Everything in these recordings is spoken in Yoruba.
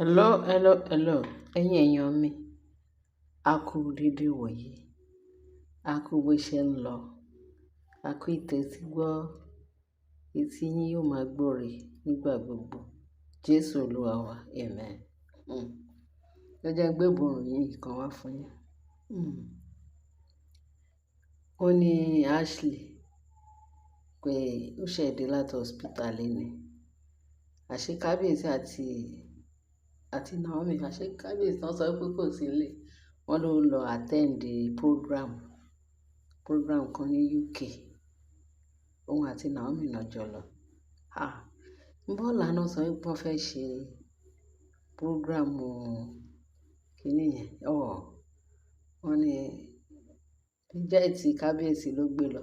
Hello, ẹ̀yin èèyàn mi, a kú dédé wòyí, a kú bó ṣe ń lọ, a kú ìtẹ́tí gbọ́, etí yín yóò máa gbọ́rè nígbà gbogbo. Jésù Olúwa wa, amen. Ẹ jẹ́ gbé ìbòrùn yìí kan wá fún yín. Ó ní Ashley pé ó ṣẹ̀dé láti hospital lénìí. Àṣé kábíyèsí àti Naomi, àṣé kábíyèsí wọ́n sọ pé kò sí nílé, wọ́n ló lọ attend program kan ní UK. Òun àti Naomi náà jọ lọ. Bọ́ọ̀lù àná sọ pé wọ́n fẹ́ ṣe program kìíní yẹn. Wọ́n ní jẹ́ẹ̀tì kábíyèsí ló gbé lọ.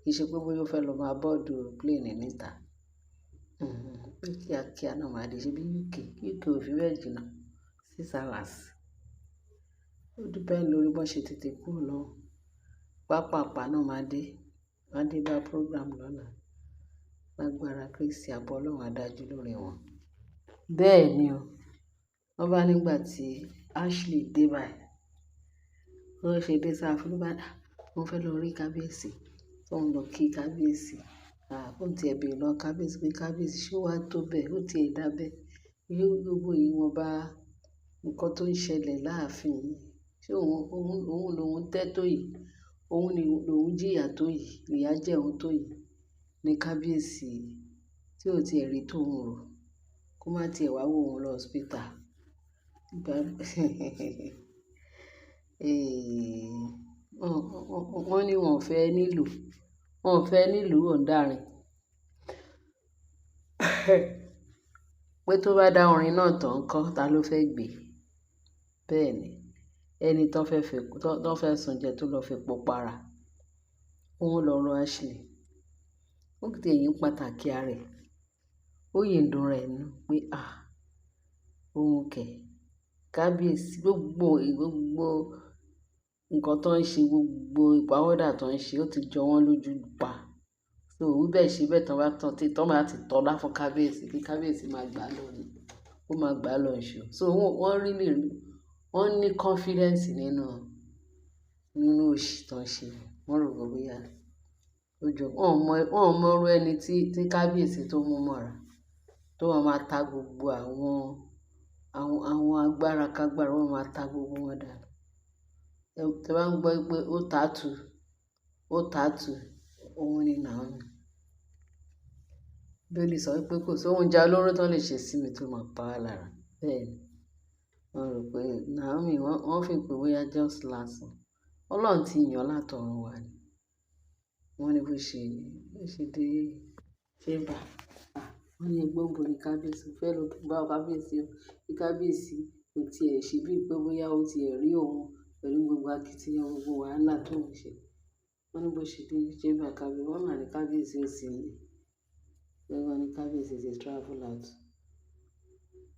Kì í ṣe pé bóyá ó fẹ́ lọ máa bọ́ọ̀dù plane níta. Pé kíákíá náà máa dé, ṣe bí UK ò fi bẹ́ẹ̀ jìnnà 6 hours. Ó depend lórí bó ṣe tètè kúrò lọ. Pápápá náà máa dé bá program lọ́la. Lágbára Kristi, àbọ̀ Ọlọ́run á dájú lórí wọn. Bẹ́ẹ̀ ni o, wọ́n bá nígbà tí Ashley dé báyìí, wọ́n ṣe dé sáfù ló bá wọ́n fẹ́ lọ rí kábíyèsí, tó ń lọ kí kábíyèsí. Ó ti ẹ̀ bèèrè lọ kábíyèsí pé kábíyèsí ṣé ó wá tó bẹ́ẹ̀, ó ti ẹ̀ dá bẹ́ẹ̀. Gbogbo ìwọ̀nba nǹkan tó ń ṣẹlẹ̀ láàfin yìí, ṣé òun lòun tẹ́ tó yìí, òun ni lòun jìyà tó yìí, ìyà jẹ òun tó yìí ní kábíyèsí tí ò ti ẹ̀ rí tóun rò, kó má ti ẹ̀ wá wò òun lọ hospital. Wọ́n ní wọn ò fẹ́ nílùú Ọ̀ǹdàrin. Pé tó bá dá orin náà tán ńkọ́, ta ló fẹ́ gbé? Bẹ́ẹ̀ ni, ẹni tó fẹ́ sùn jẹ tó lọ fi epo para. Òun lọ rán Ashley. Ó ti ẹ̀yìn pàtàkì ara ẹ̀. Ó yìí ń dùn rẹ̀ nú pé òun kẹ̀ kábíyèsí gbogbo nǹkan tó ń ṣe, gbogbo ìpàwọ́dà tó ń ṣe, ó ti jọ wọ́n lójú pa. So ó bẹ́ẹ̀ ṣe bẹ́ẹ̀ tán bá ti tọ́lá fún kábíyèsí kí kábíyèsí máa gbà lọ ni. Ó máa gbà lọ ṣù. So wọ́n ní confidence nínú òṣì tó ń ṣe. Wọ́n rò pé bóyá ó jọ. Wọ́n ò mọ irú ẹni tí kábíyèsí tó mú mọ́ra, tó máa ta gbogbo àwọn agbára kágbára, wọ́n máa ta gbogbo wọn dànù. Tẹ bá ń gbọ́ pé ó tààtù, òun ni Naomi. Bíbélì sọ pé kò sí oúnjẹ olóró tó lè ṣe sí mi tó máa pa á lára. Bẹ́ẹ̀ ni, wọ́n rò pé Naomi wọ́n fi pé bóyá just lásán. Ọlọ́run ti yàn látọ̀run wá ni. Wọ́n ní bó ṣe dé chamber. Wọ́n ní gbogbo ní kábíyèsí fẹ́ lọ bá kábíyèsí o. Kí kábíyèsí kò tiẹ̀ ṣe bíi pé bóyá ó ti ẹ̀ rí òun pẹ̀lú gbogbo akitiyan, gbogbo wàhálà tó ń ṣe. Wọ́n ní bó ṣe dé chamber kábíyèsí, wọ́n mà ní kábíyèsí ò sí nílé. Wọ́n ní kábíyèsí ti travel out.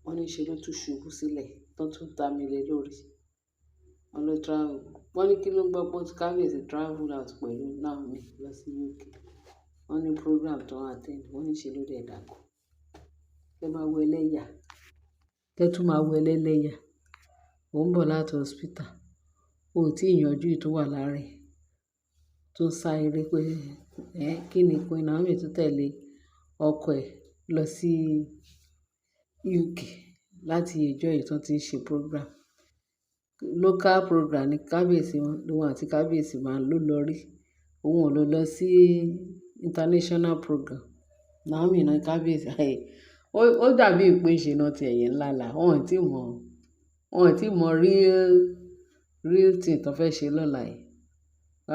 Wọ́n ní ṣe ló tún ṣubú sílẹ̀ tó tún ta mi lé lórí. Wọ́n ló travel. Wọ́n ní kí ló gbọ́ pé kábíyèsí travel out pẹ̀lú Naomi lọ sí UK. Wọ́n ní program tó ń attend. Wọ́n ní ṣe ló dẹ̀ dàkú. Kẹ́ máa wo ẹlẹ́yà. Kẹ́ tún máa wo ẹlẹ́lẹ́yà. Ó ń bọ̀ láti hospital. Ó tí ìyanjú tó wà lára ẹ̀. Tó sá eré pé kí ni Queen Naomi tó tẹ̀lé ọkọ ẹ̀ lọ sí UK láti ìjọ yìí tó ti ń ṣe program. Local program ní kábíyèsí lòun àti kábíyèsí máa ń lọ rí. Òun ò lọ sí international program. Naomi náà kábíyèsí. Ó dàbí ìpè ṣe náà ti ẹ̀yẹ ńlá là. Wọ́n ò tí mọ real thing tó fẹ́ ṣe lọ́la yìí.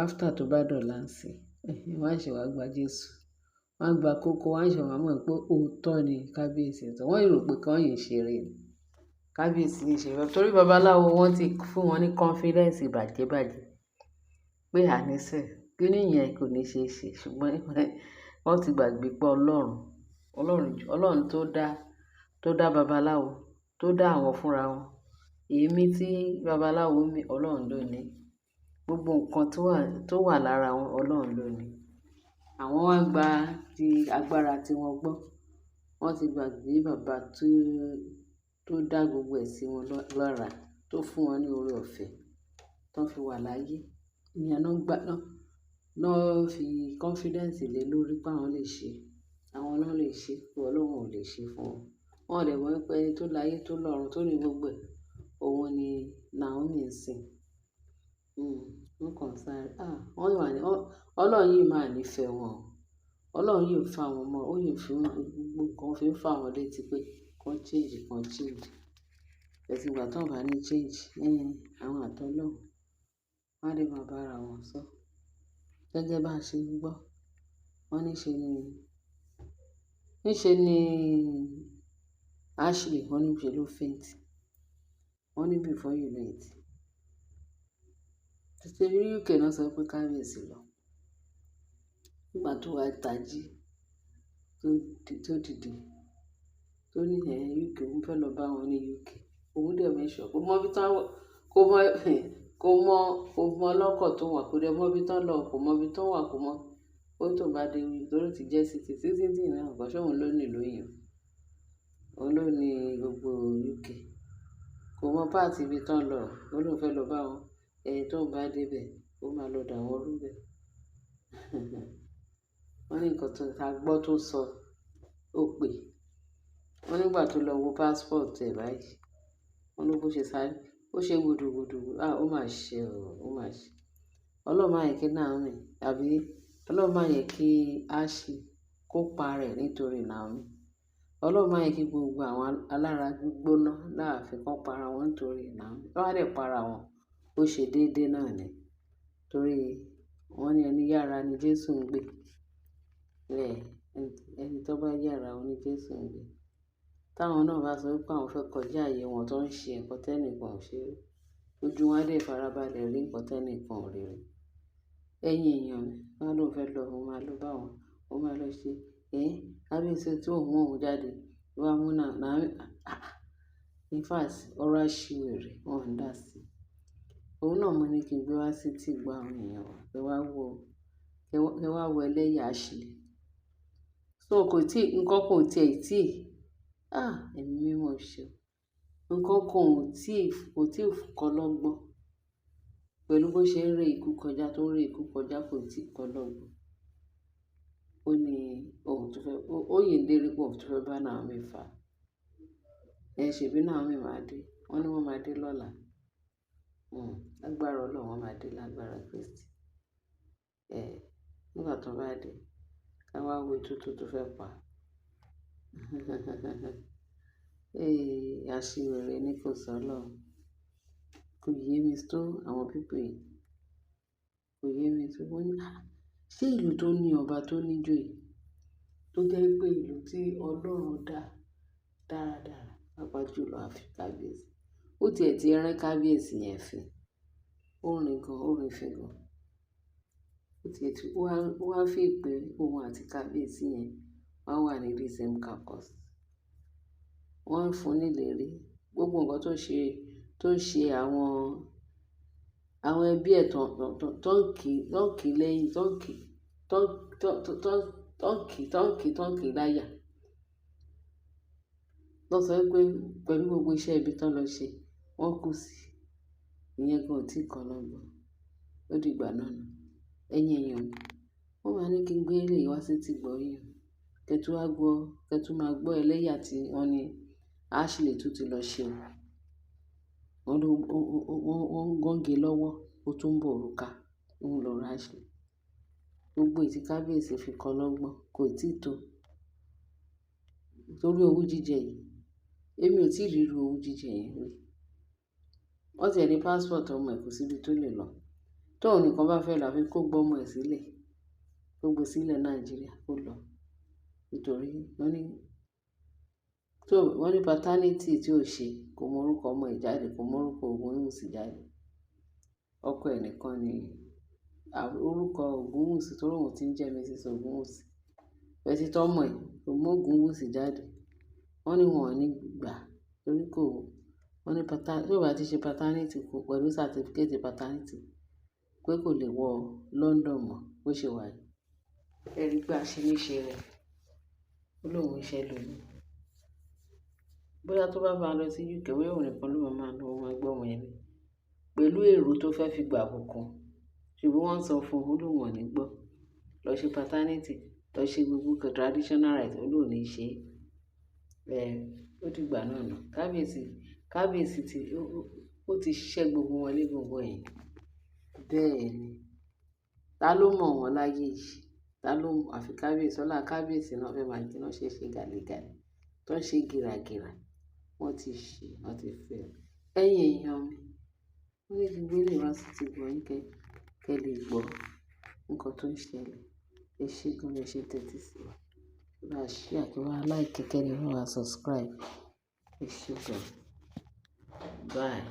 After tó bá dọ̀la ń sìn, wọ́n á ṣe wá gba Jésù. Wọ́n á gba kókó, wọ́n á ṣe wá mọ̀ pé òótọ́ ni kábíyèsí. Wọ́n rò pé kán yìí ṣeré ni. Kábíyèsí ń ṣe bẹ́ẹ̀. Torí babaláwo wọ́n ti fún wọn ní confidence bàjẹ́bàjẹ́. Pé àníṣe kí nìyẹn kò ní ṣe é ṣe. Ṣùgbọ́n wọ́n ti gbàgbé pé Ọlọ́run tó dá babaláwo, tó dá àwọn fúnra wọn. Èémí tí babaláwo mí, Ọlọ́run ló ní. Gbogbo nǹkan tó wà lára wọn, Ọlọ́run ló ní. Àwọn wá gba ti agbára tí wọ́n gbọ́. Wọ́n ti gbàgbé bàbá tó tó dá gbogbo ẹ̀ sí wọn lára, tó fún wọn ní oore ọ̀fẹ́ tó fi wà láyé. Ìyẹn náà fi confidence lé lórí pé àwọn lè ṣe, àwọn náà lè ṣe pé Ọlọ́run ò lè ṣe fún wọn. Wọ́n dẹ̀ mọ̀ pé ẹni tó láyé tó lọ́run tó ní gbogbo ẹ̀, òun ni Naomi ń sìn. Wọ́n kàn sáré. Wọ́n wà ní Ọlọ́run yìí máa nífẹ̀ẹ́ wọn. Ọlọ́run yìí ń fa wọn mọ́, ó yìí fi gbogbo nǹkan fi ń fa wọn létí pé kan change, kan change. Ẹ̀sìn ìgbà tó ń bá ní change, àwọn àtọ́lọ́run wọ́n á lè máa bára wọn sọ. Gẹ́gẹ́ bá a ṣe ń gbọ́, wọ́n níṣe ni Ashley, wọ́n ní ṣe ló faint. Wọ́n ní before you know it. Títí ní UK náà sọ pé kábíyèsí lọ. Nígbà tó wá tají tó dìde tó ní UK, òun fẹ́ lọ bá wọn ní UK. Òun dẹ̀ mẹ́sọ̀ kó mọ ibi tán kó mọ ọlọ́kọ̀ tó wà, kó dẹ̀ mọ ibi tán lọ, kó mọ ibi tán wà, kó mọ ó tó bá dé torí ti jẹ́ títí náà kọ́ ṣóun ló ní ìlú yìí. Òun ló ní gbogbo UK. Kò mọ páàtì ibi tán lọ, ó lóun fẹ́ lọ bá wọn. Tó ń bá débẹ̀, ó máa lọ dà wọ́n rú bẹ̀. Wọ́n ní nǹkan tó ta gbọ́ tó sọ ó pè. Wọ́n nígbà tó lọ wo passport ẹ̀ báyìí, wọ́n ló bó ṣe sáré, ó ṣe gbùdùgbùdù. Ó mà ṣe ó mà ṣe. Ọlọ́run má yẹ kí Naomi àbí Ọlọ́run má yẹ kí Ashley kó parẹ́ nítorí Naomi. Ọlọ́run má yẹ kí gbogbo àwọn alára gbígbóná láàfin kan para wọn nítorí Naomi. Wọ́n á dẹ̀ para wọn. Ó ṣe déédéé náà ni. Torí wọ́n ní ẹni yára ni Jésù ń gbé. Ẹni tó bá yára òun ni Jésù ń gbé. Táwọn náà bá sọ pé àwọn fẹ́ kọjá ààyè wọn tó ń ṣe nǹkan tẹ́nìkan ò ṣe rí, ojú wọn á dẹ̀ farabalẹ̀ rí nǹkan tẹ́nìkan ò rí rí. Ẹ̀yin èèyàn mi, wọ́n ló fẹ́ lọ, òun máa lọ bá wọn, òun máa lọ ṣe. Kábíyèsí tí òun mú òun jáde ló wá mú Naomi. In fact, ọ̀rọ̀ aṣiwèrè wọn ń dà sí. Òun náà mo ní kí n gbé wá sí tí gbọ́ àwọn èèyàn wa. Ẹ wá wo ẹlẹ́yà Ashley. So nǹkan kò tiẹ̀ tí. Ẹ̀mí mímọ́ ṣe. Nǹkan kan kò tí kọ́ lọ́gbọ́n. Pẹ̀lú bó ṣe ń ré ikú kọjá tó ń ré ikú kọjá kò tí kọ́ lọ́gbọ́n. Ó ní ohun tó fẹ́, ó yè lérí pé òun tó fẹ́ bá Naomi fà. Ṣèbí Naomi máa dé. Wọ́n ní wọ́n máa dé lọ́la. Lágbára Ọlọ́run wọ́n máa dé lágbára Kristi. Nígbà tó bá dé, ká wá wo ètùtù tó fẹ́ pa. Aṣiwèrè ní kò sọ́lọ́run. Kò yé mi tó àwọn pípọ̀ yìí. Kò yé mi tó. Wọ́n ní ṣé ìlú tó ní ọba tó níjòyè tó jẹ́ pé ìlú tí Ọlọ́run dá dáradára, pàápàá jùlọ àfi kábíyèsí. Ó tiẹ̀ ti rán kábíyèsí yẹn fín. Ó rìn gan, ó rìn fín gan. Ó wá fi pé òun àti kábíyèsí yẹn wá wà ní the same campus. Wọ́n ń fún nílérí gbogbo nǹkan tó ń ṣe àwọn ẹbí ẹ̀ tó ń kì lẹ́yìn, tó ń kì láyà. Wọ́n sọ pé pẹ̀lú gbogbo iṣẹ́ ibi tán lọ ṣe, wọ́n kù sí. Ìyẹn gan ò tí kan lọ́gbọ́n. Ó dìgbà náà nù. Ẹ̀yin èèyàn mi, wọ́n máa ní kí n gbé eléyìí wá sí ti gbọ́ yín. Kẹ́tù máa gbọ́ ẹlẹ́yà tí wọ́n ní Ashley tún ti lọ ṣe. Wọ́n ń gọ́ngé lọ́wọ́, ó tún ń bọ̀ òrùka. Òun lọ ra Ashley. Gbogbo ìtí kábíyèsí fi kọ́ lọ́gbọ́n kò tí tó. Torí owú jíjẹ yìí. Èmi ò tí ì rí irú owú jíjẹ yẹn rí. Wọ́n ti ẹ̀ ní passport ọmọ ẹ̀ kò síbi tó lè lọ. Tóun nìkan bá fẹ́ lọ àfi kó gbọ́ ọmọ ẹ̀ sílẹ̀. Kó gbé sílẹ̀ Nàìjíríà kó lọ. Nítorí wọ́n ní paternity tí ò ṣe kò mọ orúkọ ọmọ ẹ̀ jáde, kò mọ orúkọ Ògúnwùsì jáde. Ọkọ ẹ̀ nìkan ni orúkọ Ògúnwùsì tó ròhùn tí ń jẹ́ Mrs. Ògúnwùsì. Bẹ́ẹ̀ tí tọ́mọ ẹ̀ kò mọ Ògúnwùsì jáde. Wọ́n ní wọn ò ní gbà torí wọ́n ní tí ó bá ti ṣe paternity kò pẹ̀lú certificate paternity pé kò lè wọ London mọ́ bó ṣe wà yìí. Ẹ̀rí gbà ṣe níṣe rẹ̀. Ó lóun iṣẹ́ lónìí. bóyá tó bá máa lọ sí UK bóyá òun nìkan ló máa lọ máa gbọ́ ọmọ yẹn pẹ̀lú èrò tó fẹ́ fi gbà bùkún ṣùgbọ́n wọ́n sọ fún un ó lóun ò ní gbọ́ lọ ṣe paternity lọ ṣe gbogbo traditional right ó lóun ní ṣe ó dìgbà náà nà kábíyèsí ó ti ṣiṣẹ́ gbogbo wọn lé gbogbo yẹn bẹ́ẹ̀ ni ta ló mọ̀ wọ́n láyé yìí ta ló mọ̀ àfi kábíyèsí ọlá kábíyèsí náà fẹ́ máa jiná ṣe gàlégàlé tó ń ṣe gìràgìrà wọ́n ti fẹ́ ẹ̀yin èèyàn mi wọ́n ní gbogbo ilé wa sì ti gbọ́ yín kẹ́ lè gbọ́ nǹkan tó ń ṣẹlẹ̀ ẹ ṣé gan ẹ ṣe tẹ́tí sí wa bá a ṣí àkíwá like kẹ́kẹ́ ni wọ́n wá subscribe ẹ ṣé gan bye.